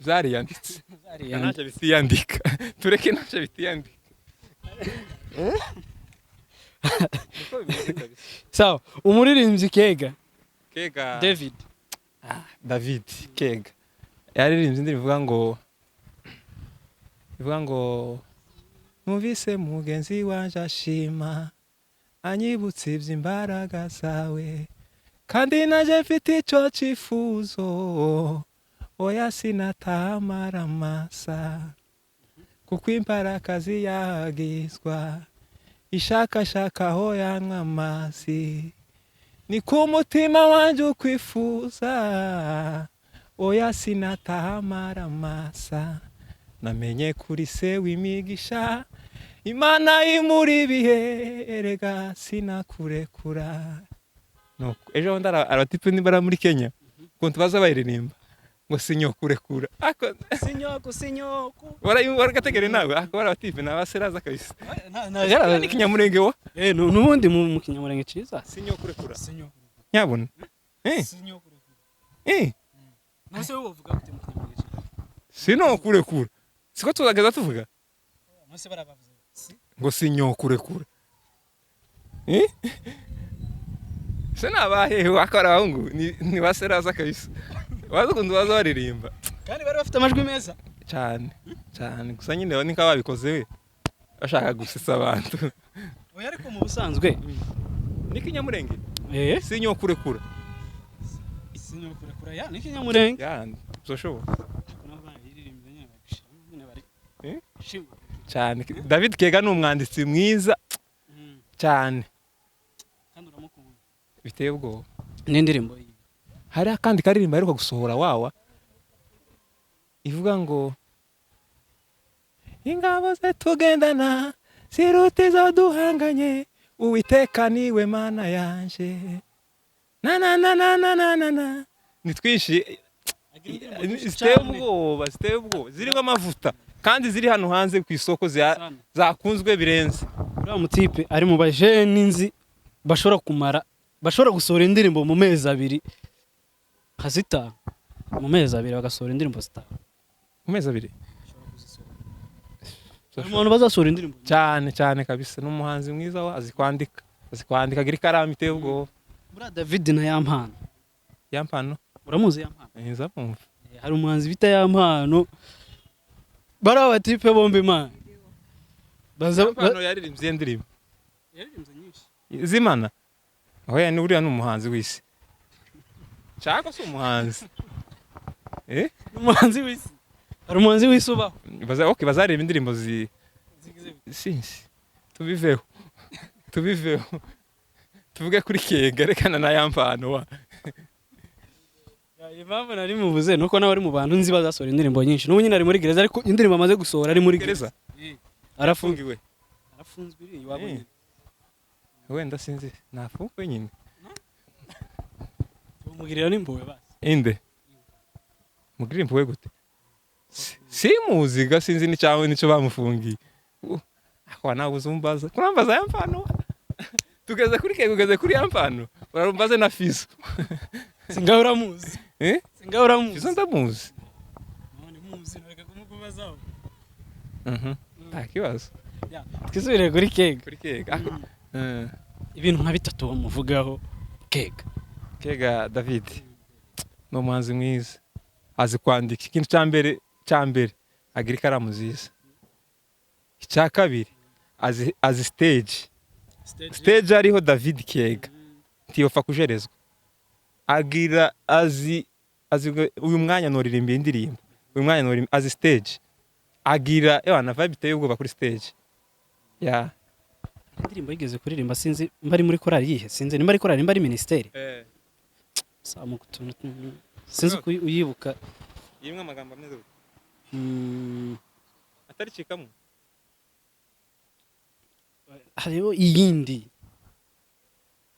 Zari yanditse. Anaje bitiyandika. Tureke naje bitiyandika. Sawa, umuririmbyi Kega David Kega yaririmbye indirimbo ivuga ngo numvise mugenzi wanje ashima anyibutse iby'imbaraga zawe kandi naje mfite icyo cyifuzo oya sinatamara masa kuko imbaraga ziyagizwa ishakashaka aho yanwa amazi ni ku mutima wanjye ukwifuza oya sinatamara masa namenye kuri se w'imigisha Imana imuri bihe erega sinakurekura. Ejo bundi abatipe nibara muri Kenya kuntu baza bayiririmba ngo sinyokurekura. Sinyoku. Waragategere nawe akora abatipe nabaseraza kabisa. Ni Kinyamurenge wa? Nubundi mu Kinyamurenge ciza. Sinyokurekura. Nyabona. Sinyokurekura. Nase wovuga gute mu Kinyamurenge ciza? Sinokurekura. Siko tuzageza tuvuga? Nase barabavuze. Ngo sinyokurekura. se nabahe wakora abahungu ni baseraza kabisa bazukunda baza baririmba kandi bari bafite amajwi meza cyane gusa nyine ni nka babikoze we bashaka gusisa abantu oya ariko mu busanzwe ni kinyamurenge si nyokurekura ya ni kinyamurenge ya zoshoboka cyane David Kega ni umwanditsi mwiza cyane kandi uramukunda biteye ubwoba n'indirimbo hari akandi karirimba aheruka gusohora wawa ivuga ngo ingabo ze tugendana ziruta izo duhanganye uwiteka niwe mana yanje na nitwishi ziteye ubwoba zirimo amavuta kandi ziri hano hanze ku isoko zakunzwe birenze uriya mutipe ari mu bajeni nzi bashobora gusohora indirimbo mu mezi abiri hazita mu mezi abiri bagasohora indirimbo zitaha mu mezi abiri umuntu bazasohora indirimbo cyane kabisa n'umuhanzi mwiza wa azi kwandika agira ikaramu iteye ubwoba buriya David na Yampano uramuzi Yampano nzamumva hari umuhanzi bita Yampano bari abatipe bombi man Yampano yaririmbye indirimbo nyinshi zimana oya ni uriya n'umuhanzi w'isi cyako si umuhanzi umuhanzi w'isi hari umuhanzi w'isi ubaho bazareba indirimbo sinzi tubiveho tuvuge kuri Kega rekana na Yampano wa impamvu nari mubuze nuko nawe ari mu bantu nzi bazasohora indirimbo nyinshi n'ubu nyine ari muri gereza ariko indirimbo amaze gusohora ari muri gereza arafunzwe wabonye wenda sinzi nafunzwe nyine umugirira n'impuhwe basi inde mugirira impuhwe gute simuziga sinzi n'icyo bamufungiye akwa nawe uzumbaza kurambaza Yampano tugeze kuri Kega ugeze kuri Yampano urarumbaze na Fizo singaho uramuzi Fizo ndamuzi none muzi nareka kumukubazaho nta kibazo twisubire kuri Kega ibintu nka bitatu bamuvugaho Kega David ni umuhanzi mwiza azi kwandika ikintu cya mbere agira ikaramu nziza icya kabiri azi stage ariho David Kega ntiyopfa kujerezwa agira azi uyu mwanya noririmba indirimbo uyu mwanya noririmba azi stage agira na vibe iteye ubwoba kuri stage ya indirimbo yigeze kuririmba sinzi mbari muri korali yihe sinzi nimba ari korali nimba ari ministeri samu kutuntu sinzi uyibuka yimwe amagambo ameze atari cikamwe hariho iyindi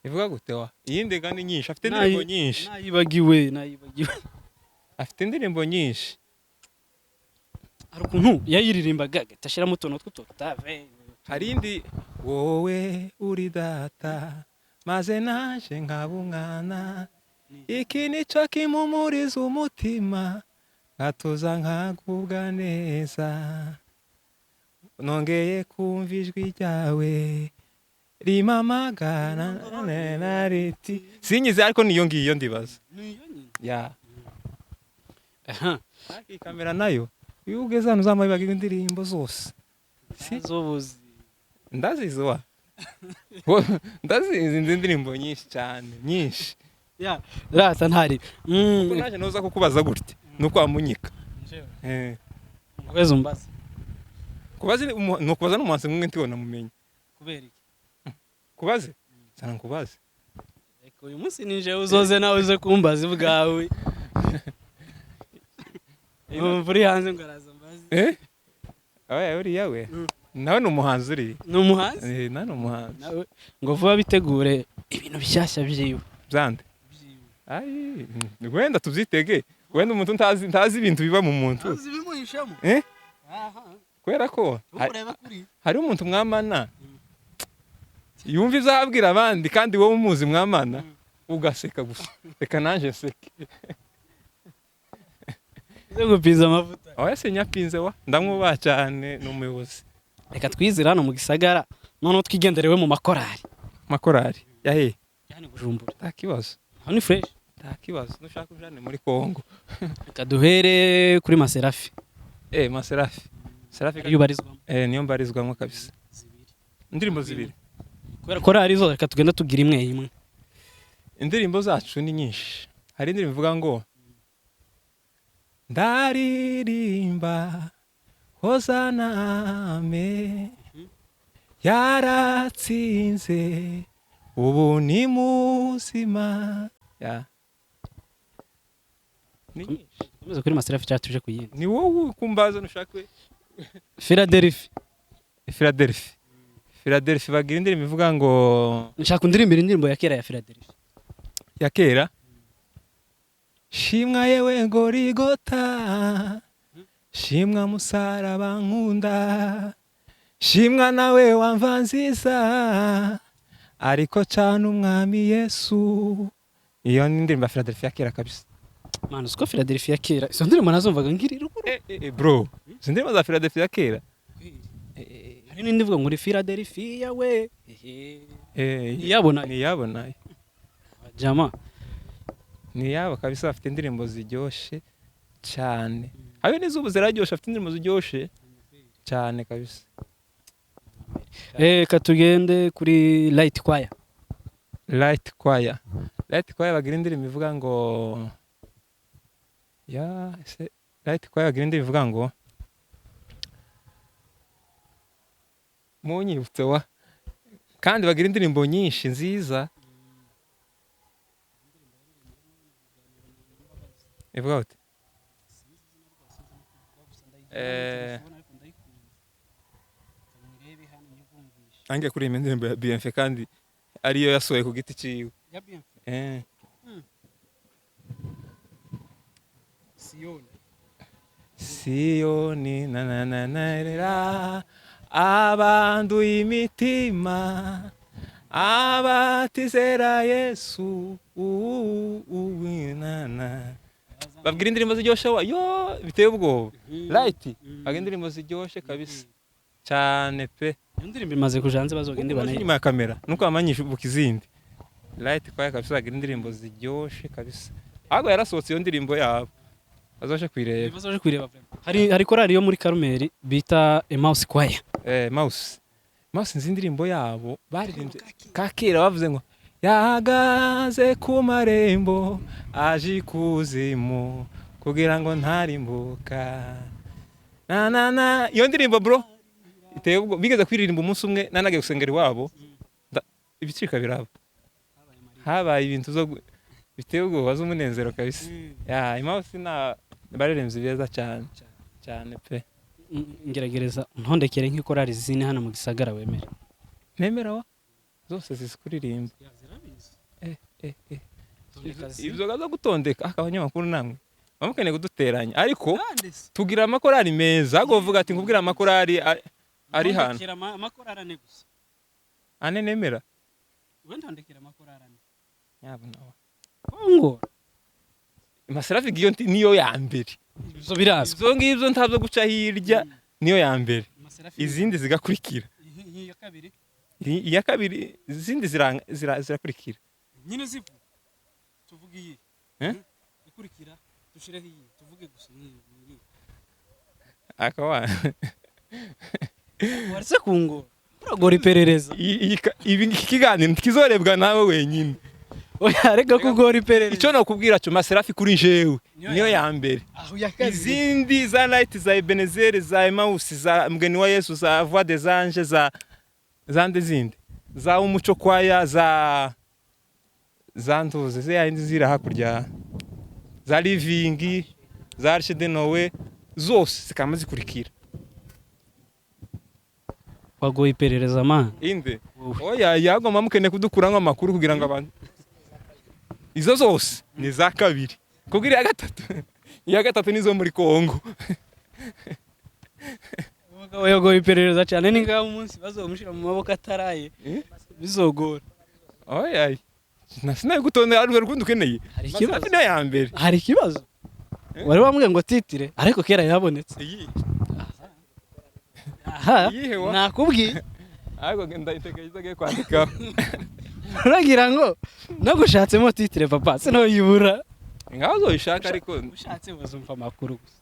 ivuga gute wa iyindi kandi nyinshi afite indirimbo nyinshi nayibagiwe afite indirimbo nyinshi hari ukuntu yayiririmbaga agashyiramo utuntu tw'ututave hari indi wowe uri data maze naje nkaba umwana iki nicyo kimumuriza umutima nkatuza nkagubwa neza nongeye kumva ijwi ryawe rimamagana na riti sinyize ariko niyo ngiyo ndibaza ya kamera nayo iyo ugeze hano uzamabibaga indirimbo zose ndazizi wa ndazizi indirimbo nyinshi cyane nyinshi rata ntari naje noza kukubaza gutya nuko wamunyika kwezi umbaza nukubaza n'umuhanzi mwumwe ntibona mumenye kubera iki kubaze sana nkubaze reka uyu munsi nije uzoze nawe uze kumbaza bwawe uri hanze ngo araza mbaze uriya we nawe ni umuhanzi uri ni umuhanzi nawe ni umuhanzi ngo vuba bitegure ibintu bishyashya byiwe byande wenda tubyitege wenda umuntu ntazi ibintu biba mu muntu kubera ko hari umuntu mwamana yumva ibyo abwira abandi kandi wowe umuzi mwamana ugaseka gusa reka nanjye nseke uze gupinza amavuta aho yase nyapinze wa ndamwubaha cyane n'umuyobozi reka twizire hano mu gisagara noneho twigenderewe mu makorari yahe hano Bujumbura nta kibazo hano ni fresh nta kibazo nushaka ujane muri Kongo kaduhere kuri Maserafi Maserafi yubarizwamo niyo mbarizwamo kabisa indirimbo zibiri kubera ko ari zo reka tugenda tugira imwe imwe indirimbo zacu ni nyinshi hari indirimbo ivuga ngo ndaririmba hozana ame yaratsinze ubu ni muzima ni nyinshi komeza kuri Maserafi cyangwa tuje kuyindi ni wowe kumbaza nushaka Philadelphia bagira indirimbo ivuga ngo nshaka indirimbo ya kera ya Philadelphia ya kera shimwa yewe Gorigota shimwa musaraba nkunda shimwa nawe wamva nziza ariko cyane umwami Yesu iyo ni indirimbo ya Philadelphia ya kera kabisa mana uko Philadelphia ya kera izo ndirimbo nazumvaga ngiri ruguru bro izo ndirimbo za Philadelphia ya kera hari n'indi mvuga ngo uri Philadelphia we yabona jama ni yabo kabisa bafite indirimbo ziryoshe cyane ayo nizubu ziraryoshe afite indirimbo ziryoshe cyane kabisa katugende kuri Light Choir bagira indirimbo ivuga ngo Light Choir bagira indirimbo ivuga ngo munyibutse wa kandi bagira indirimbo nyinshi nziza ivuga ute ange kuri indirimbo ya BMF kandi ariyo yasohoye ku giti ciwe Siyoni na abanduye imitima abatizera Yesu babwira indirimbo ziryoshe yo biteye ubwoba Light bagira indirimbo ziryoshe kabisa cyane pe indirimbo imaze kujanze bazogende banaye nyuma ya kamera nuko amanyisha ubuka izindi Light Choir kabisa bagira indirimbo ziryoshe kabisa ahubwo yarasohotse iyo ndirimbo yabo bazaje kwireba hari korali yo muri Karumeli bita Emmaus Choir Emmaus nzi indirimbo yabo baririmbye kakera bavuze ngo yahagaze ku marembo aje ikuzimu kugira ngo ntarimbuka iyo ndirimbo bro iteye ubwo bigeze kwiririmba umunsi umwe nanage gusengera iwabo ibicika biraba habaye ibintu zo biteye ubwo bazo umunezero kabisa Emmaus baririmbye beza cyane pe ngeragereza ntondekere nk'ikorari zine hano mu gisagara wemera nemera wa zose zikuririmba ibyo gaza gutondeka abanyamakuru namwe bamukeneye kuduteranya ariko tugira amakorari meza ahubwo bavuga ati ngubwira amakorari ari hano amakorari ane gusa ane nemera wendandekera amakorari ane yabona Kongo Maserafi niyo ya mbere ibyo birazwi ibyo ngibyo ntabyo guca hirya niyo ya mbere izindi zigakurikira iya kabiri izindi zirakurikira nyine zivu tuvuge iyi ikurikira dushireho iyi tuvuge gusa iyi akawa warse kungo uragora iperereza ibi kiganiro kizorebwa nawe wenyine oya reka kugora iperereza icyo nakubwira cyo Maserafi kuri jewe niyo ya mbere izindi za Light za Ebenezer za Emmaus za Mgeni wa Yesu za Voix des Anges za ndezindi za Umuco Choir za ntuze ze yindi zira hakurya za Living za Arche de Noé zose zikama zikurikira wagoye iperereza man inde oya yagomba mukene kudukuramo amakuru kugira ngo abantu izo zose ni za kabiri kugira iya gatatu nizo muri Kongo umugabo yagoye iperereza cyane ni ngaho umunsi bazomushira mu maboko ataraye bizogora oya nasinaye gutondera ari rukundo ukeneye hari ya mbere hari ikibazo wari wambwiye ngo titire ariko kera yabonetse nakubwiye ahubwo ndayitegereje kwandika uragira ngo nagushatsemo titre papa sino yibura ngaho zoyishaka ariko ushatse bazumva amakuru gusa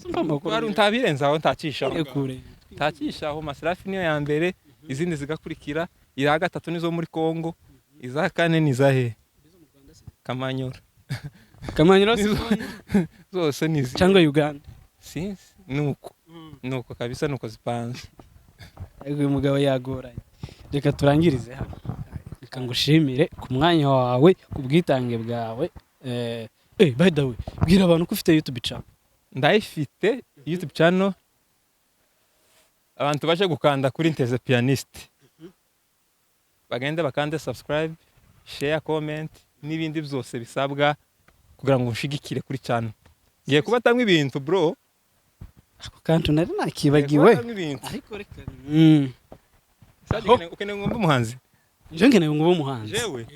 zumva amakuru ari ntabirenzaho ntacishaho kure ntacishaho Maserafi niyo ya mbere izindi zigakurikira ira gatatu nizo muri Kongo iza kane ni zahe Kamanyora Kamanyora zose nizi cyangwa Uganda sinzi nuko kabisa nuko zipanze uyu mugabo yagoranye reka turangirize hano reka ngushimire ku mwanya wawe ku bwitange bwawe by the way bwira abantu ko ufite YouTube channel ndayifite YouTube channel abantu baje gukanda kuri Nteze Pianiste bagende bakande subscribe share comment n'ibindi byose bisabwa kugira ngo ushigikire kuri channel ngiye kubatamwe ibintu bro ako kantu nari nakibagiwe ariko reka ukeneye ngomba umuhanzi je nkeneye ngomba umuhanzi jewe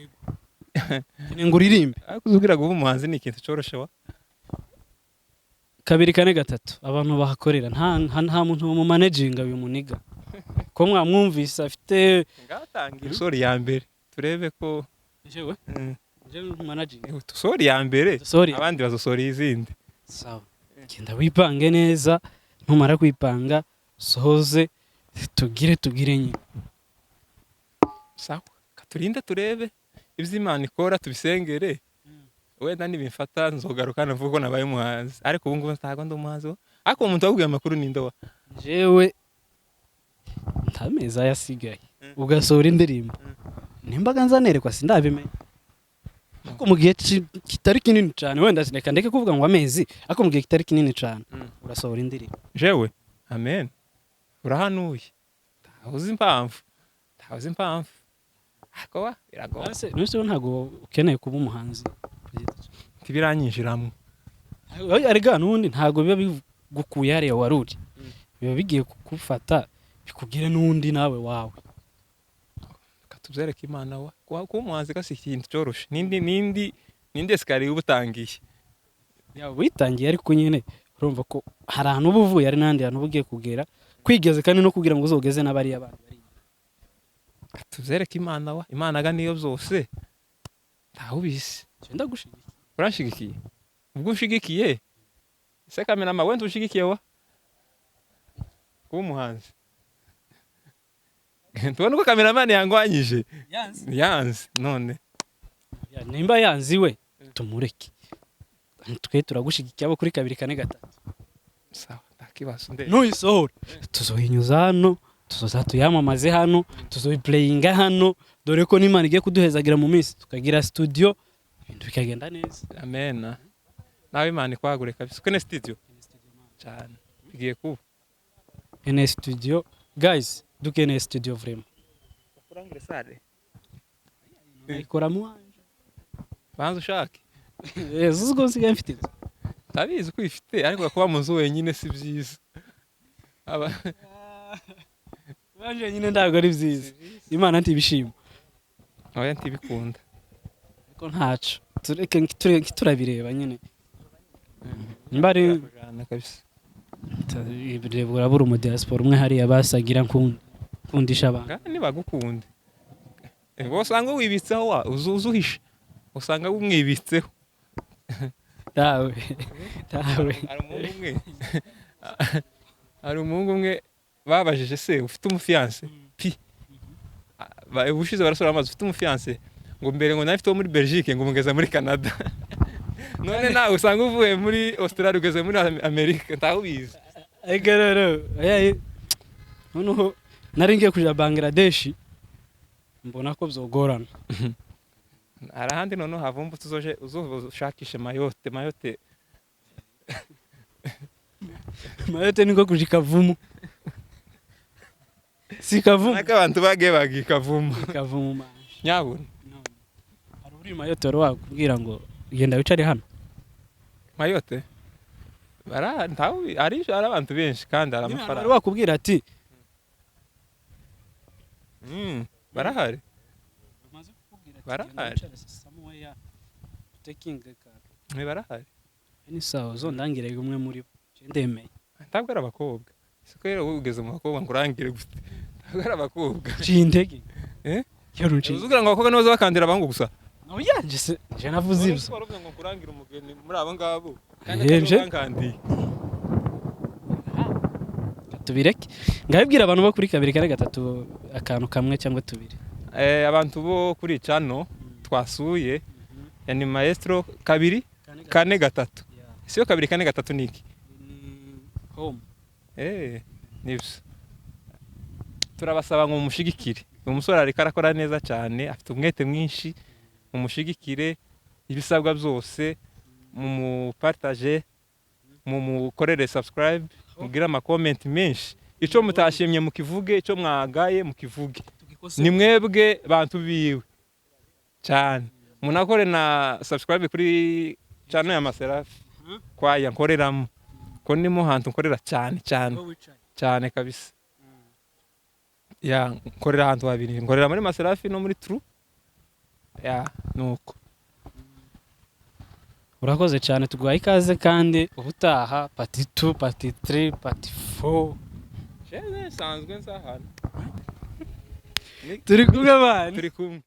nkeneye ngo uririmbe ariko uzubwira ngo umuhanzi ni ikintu coroshe wa 2 4 3 abantu bahakorera nta muntu mu managing uyu muniga ko mwamwumvise afite ngatangira sorry ya mbere turebe ko jewe managing sorry ya mbere abandi bazosori izindi sawa genda wipange neza ntumara kwipanga sohoze tugire nyine sawa katurinde turebe ivy'Imana ikora tubisengere wenda nibimfata nzogarukana mvugo nabaye umuhanzi ariko ubu ngubu ntago ndo umuhanzi ariko umuntu wabwiye amakuru ni ndowa jewe ntameza yasigaye ugasohora indirimbo nimbaga nzanerekwa sindabimenya ariko mu gihe kitari kinini cyane wenda sineka ndeke kuvuga ngo amezi ariko mu gihe kitari kinini cyane urasohora indirimbo jewe amen urahanuye ntahuze impamvu akowa biragoye nose ntago ukeneye kuba umuhanzi tibiranyinjiramo arega nundi ntago biba bigukuye hariya waruri biba bigiye kugufata bikubwire nundi nawe wawe katuzereka Imana wa kuba umuhanzi kasi ikintu cyoroshe nindi esikariye ubutangiye yawe witangiye ariko nyine urumva ko hari ahantu ubuvuye ari nandi hantu ugiye kugera kwigeze kandi no kugira ngo uzogeze n'abari abantu bari katuzereka Imana wa Imana ga niyo byose ntaho bise ndagushigikiye urashigikiye ubwo ushigikiye se kamerama wenda ushigikiye wa kuba umuhanzi tubona ko kameramani yangwanyije yanze none nimba yanzi we tumureke twe turagushigikiye abo kuri 2 4 3 sawa ndakibazo nde nuyisohora tuzoyinyuza hano tuyamamaze hano tuzoyiplayinga hano dore ko n'Imana igiye kuduhezagira mu minsi tukagira studio ibintu bikagenda neza amen nawe Imana ikwagure kabisa kene studio cyane igiye kuba ene studio guys dukene studio vraiment kurangire sale ikora muanje banza ushake uzgo nsigaye mfite tabizi ko ifite ariko kuba mu nzu wenyine si byiza banje nyine ndago ari byiza Imana ntibishima oya ntibikunda ariko ntacu turabireba nyine mbari kabisa urabura umudiaspora umwe hariya basagira nkundisha abantu nibagukunde usanga wibitseho uzuhishe usanga umwibitseho dawe hari umuhungu umwe babajije se ufite umufiance ubushize barasura amazi ufite umufiance ngo mbere ngo nafite wo muri Belgique ngo mugeza muri Canada none nawe usanga uvuye muri Australia ugeze muri Amerika ntaho biza egerero noneho nari ngiye kuja Bangladesh mbona ko byogorana arahandi noneho havumbu tuzoje uzoshakishe mayote niko kujikavumu si kavumu n'abantu bagikavumu kavumu nyabuna hari uri mayote wari wakubwira ngo genda wicare hano mayote ari abantu benshi kandi ari amafaranga wari wakubwira ati barahari barahari ni sawa zo ndangire umwe muri bo ndemeye ntabwo ari abakobwa siko rero ugeze mu bakobwa ngo urangire gute ntabwo ari abakobwa cindege Yarunci. uzugira ngo abakobwa nibo bakandira abahungu gusa No yanje se je navuze ibyo. waravuze ngo kurangira umugeni muri abo ngabo Nje. kandi Tubireke. Ngabibwira abantu bo kuri kabiri kare gatatu akantu kamwe cyangwa tubiri. abantu bo kuri cano twasuye yani maestro kabiri kane gatatu siyo kabiri kane gatatu niki Home. nibyo turabasaba ngo mushigikire umusore ariko arakora neza cyane afite umwete mwinshi mumushigikire ibisabwa byose mumupartage mumukorere subscribe mugira ama comment menshi ico mutashimye mukivuge ico mwagaye mukivuge ni mwebwe bantu biwe cyane munakore na subscribe kuri channel ya Maserafi kwaya nkoreramo ko ndimo hantu nkorera cyane kabisa ya nkorera hantu habiri nkorera muri Maserafi no muri True ya nuko Urakoze cyane tuguhaye ikaze kandi ubutaha party 2 party 3 party 4 Sanzwe nsahana turi kumwe bana turi kumwe